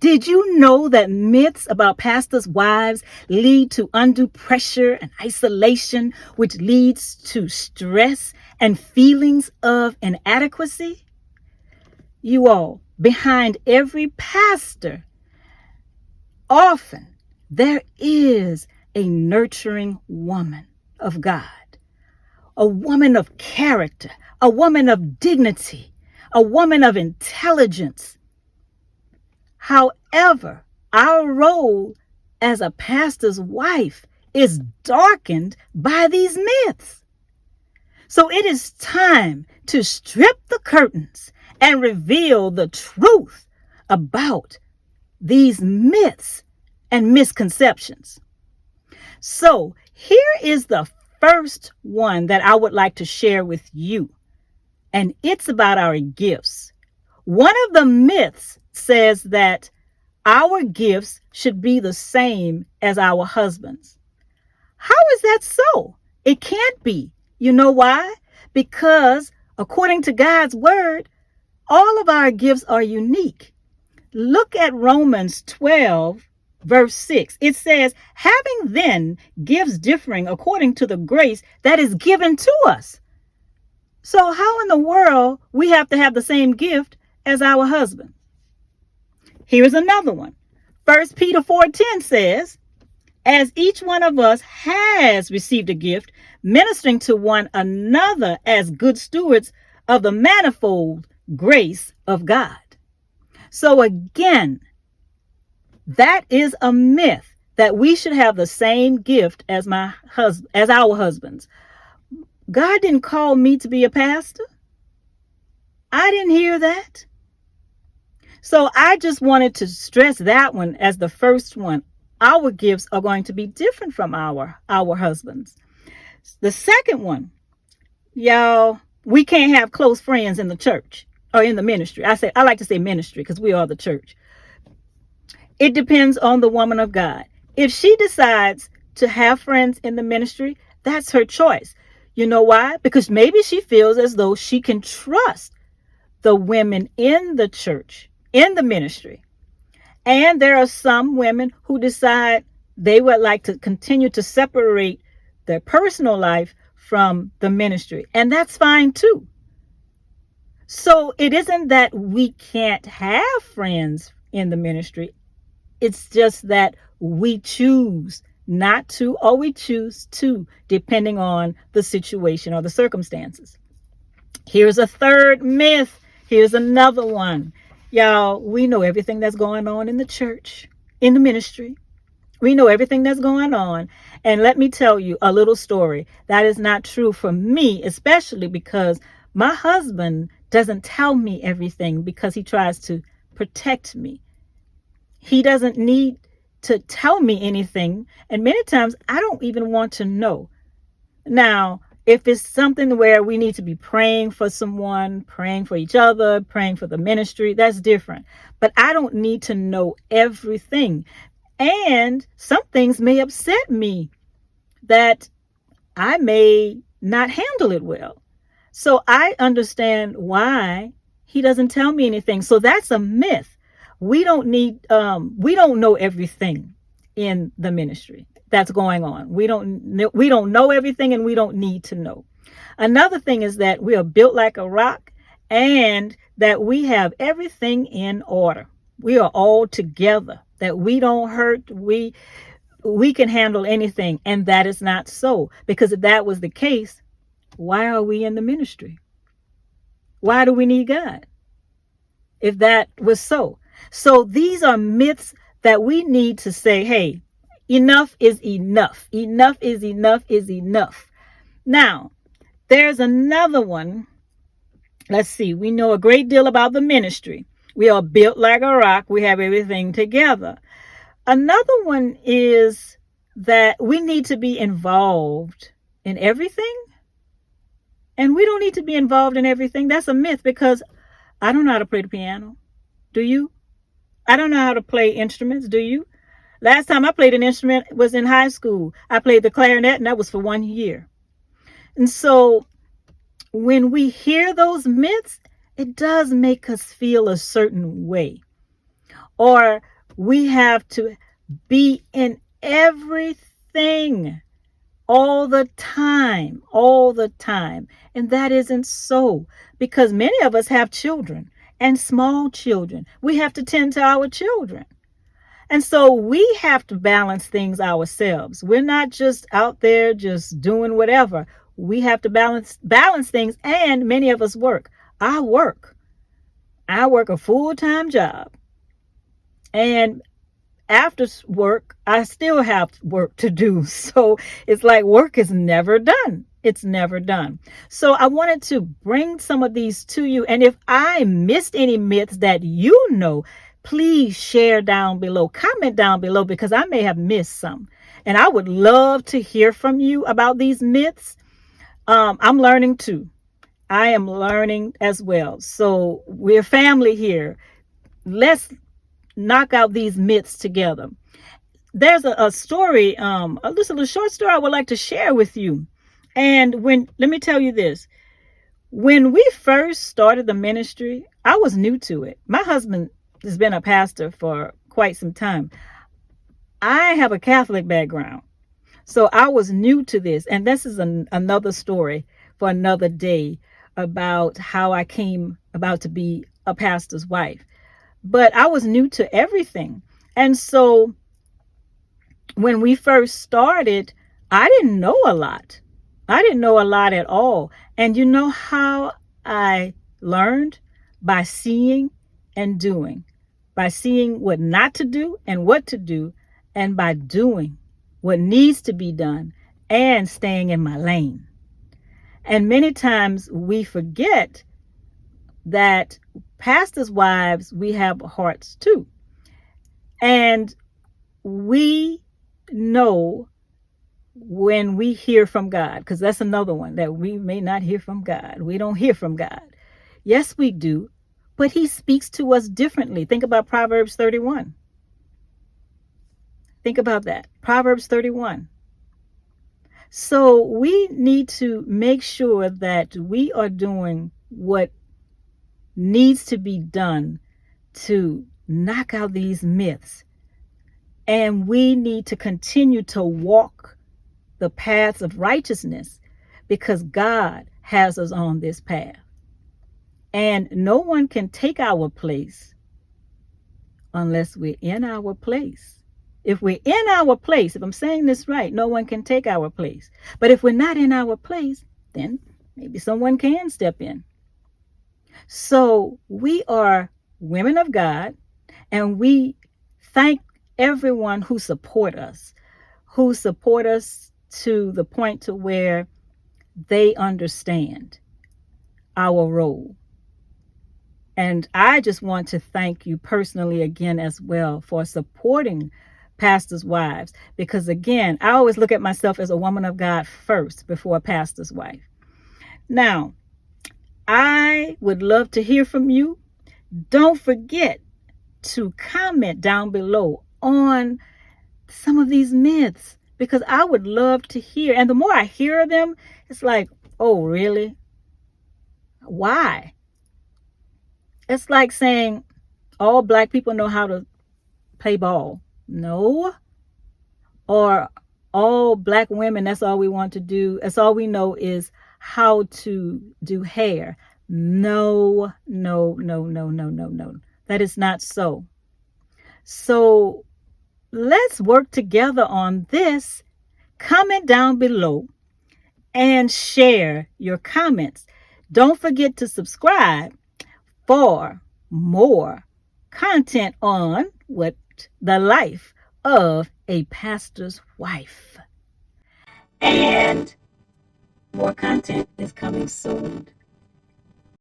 Did you know that myths about pastors' wives lead to undue pressure and isolation, which leads to stress and feelings of inadequacy? You all, behind every pastor, often there is a nurturing woman of God, a woman of character, a woman of dignity, a woman of intelligence. However, our role as a pastor's wife is darkened by these myths. So it is time to strip the curtains and reveal the truth about these myths and misconceptions. So here is the first one that I would like to share with you, and it's about our gifts. One of the myths says that our gifts should be the same as our husbands. How is that so? It can't be. You know why? Because according to God's word, all of our gifts are unique. Look at Romans 12, verse 6. It says, having then gifts differing according to the grace that is given to us. So how in the world we have to have the same gift as our husband? Here's another one. 1 Peter 4:10 says, as each one of us has received a gift, ministering to one another as good stewards of the manifold grace of God. So again, that is a myth that we should have the same gift as our husbands. God didn't call me to be a pastor. I didn't hear that. So I just wanted to stress that one as the first one. Our gifts are going to be different from our husbands. The second one, y'all, we can't have close friends in the church or in the ministry. I like to say ministry because we are the church. It depends on the woman of God. If she decides to have friends in the ministry, that's her choice. You know why? Because maybe she feels as though she can trust the women in the church, in the ministry. And there are some women who decide they would like to continue to separate their personal life from the ministry. And that's fine too. So it isn't that we can't have friends in the ministry. It's just that we choose not to, or we choose to, depending on the situation or the circumstances. Here's a third myth. Here's another one. Y'all, we know everything that's going on in the church, in the ministry. We know everything that's going on. And let me tell you a little story. That is not true for me, especially because my husband doesn't tell me everything because he tries to protect me. He doesn't need to tell me anything. And many times I don't even want to know. Now, if it's something where we need to be praying for someone, praying for each other, praying for the ministry, that's different. But I don't need to know everything. And some things may upset me that I may not handle it well. So I understand why he doesn't tell me anything. So that's a myth. We don't know everything in the ministry that's going on. We don't know everything, and we don't need to know. Another thing is that we are built like a rock, and that we have everything in order. We are all together, that we don't hurt. We can handle anything. And that is not so, because if that was the case, why are we in the ministry? Why do we need God if that was so? So these are myths that we need to say, hey, enough is enough. Enough is enough is enough. Now, there's another one. Let's see. We know a great deal about the ministry. We are built like a rock. We have everything together. Another one is that we need to be involved in everything. And we don't need to be involved in everything. That's a myth, because I don't know how to play the piano. Do you? I don't know how to play instruments. Do you? Last time I played an instrument was in high school. I played the clarinet, and that was for 1 year. And so when we hear those myths, it does make us feel a certain way. or we have to be in everything all the time. And that isn't so, because many of us have children and small children. We have to tend to our children. And so we have to balance things ourselves. We're not just out there just doing whatever. We have to balance things, and many of us work. I work. I work a full-time job. And after work, I still have work to do. So it's like work is never done. It's never done. So I wanted to bring some of these to you. And if I missed any myths that you know, please share down below, comment down below, because I may have missed some. And I would love to hear from you about these myths. I'm learning too. I am learning as well. So we're family here. Let's knock out these myths together. There's a story, just a little short story I would like to share with you. And let me tell you this, when we first started the ministry, I was new to it. My husband has been a pastor for quite some time. I have a Catholic background, so I was new to this. And this is another story for another day about how I came about to be a pastor's wife. But I was new to everything. And so when we first started, I didn't know a lot. I didn't know a lot at all. And you know how I learned? By seeing and doing, by seeing what not to do and what to do, and by doing what needs to be done and staying in my lane. And many times we forget that pastors' wives, we have hearts too. And we know when we hear from God, because that's another one that we may not hear from God. We don't hear from God. Yes, we do, but he speaks to us differently. Think about Proverbs 31. Think about that. Proverbs 31. So we need to make sure that we are doing what needs to be done to knock out these myths. And we need to continue to walk the paths of righteousness, because God has us on this path. And no one can take our place unless we're in our place. If we're in our place, if I'm saying this right, no one can take our place. But if we're not in our place, then maybe someone can step in. So we are women of God, and we thank everyone who support us to the point to where they understand our role. And I just want to thank you personally again as well for supporting pastors' wives, because again, I always look at myself as a woman of God first before a pastor's wife. Now, I would love to hear from you. Don't forget to comment down below on some of these myths, because I would love to hear. And the more I hear them, it's like, oh, really? Why? It's like saying all black people know how to play ball. No. Or all black women, that's all we want to do. That's all we know is how to do hair. No, no, no, no, no, no, no. That is not so. So let's work together on this. Comment down below and share your comments. Don't forget to subscribe for more content on what the life of a pastor's wife. And more content is coming soon.